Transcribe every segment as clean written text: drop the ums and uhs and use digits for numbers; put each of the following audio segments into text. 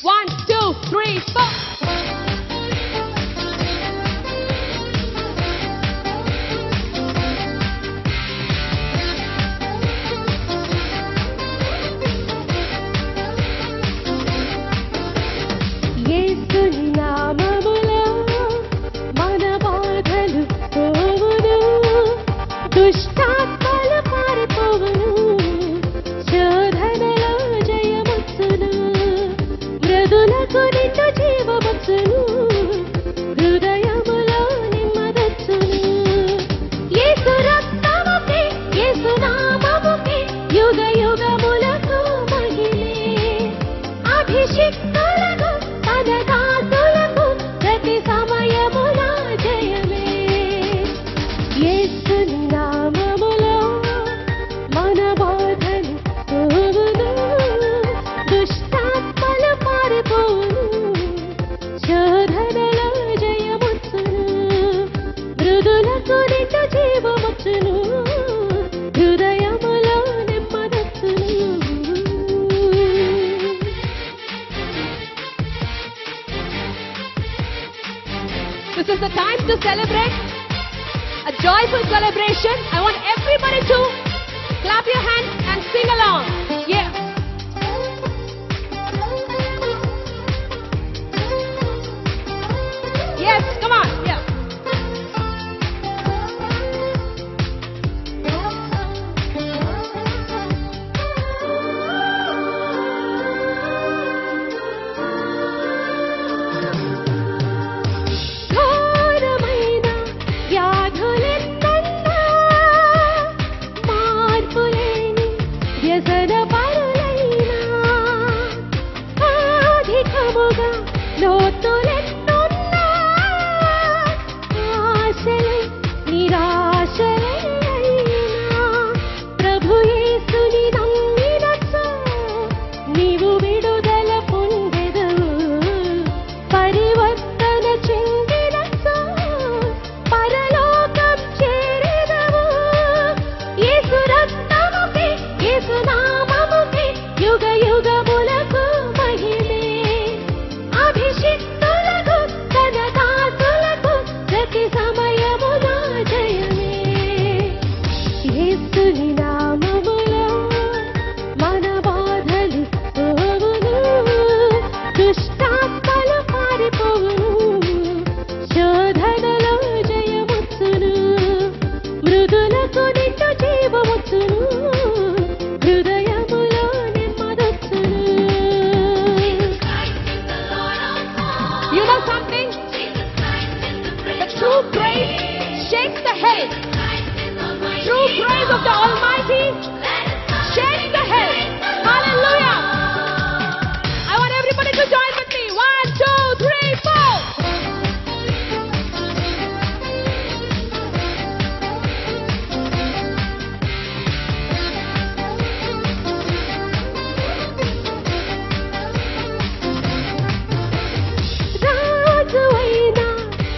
1, 2, 3, 4. This is the time to celebrate, a joyful celebration. I want everybody to clap your hands and sing along. Yeah. Yes, come on. Yeah. True praise of the Almighty shakes the hill. Hallelujah. I want everybody to join with me. 1, 2, 3, 4. రాజువైనా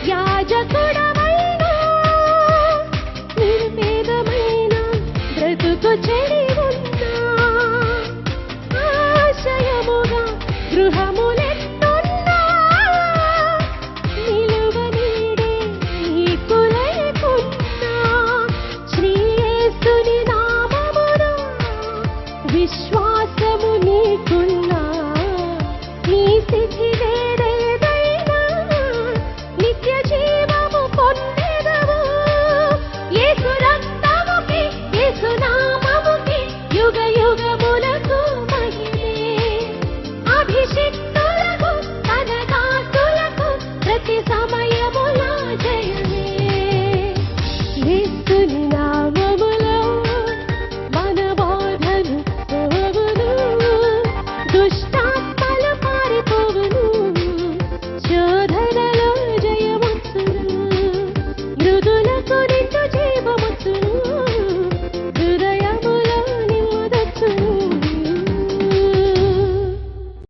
యాజకుడవైనా నిర్వేదమైన బ్రతుకు చెడి ఉన్నా ఆశయముగా గృహములెట్టున్నా నిలువ నీడే నీకు లేకున్నా శ్రీ యేసుని నామమున విశ్వాసము నీకున్నా నీ స్థితి వేరేదైనా నిత్య జీవము పొందెదవు. యేసు రక్తముకి యేసు నామముకి యుగ యుగములకు మహిమే. అభిషిక్తులకు తన దాసులకు ప్రతి సమయము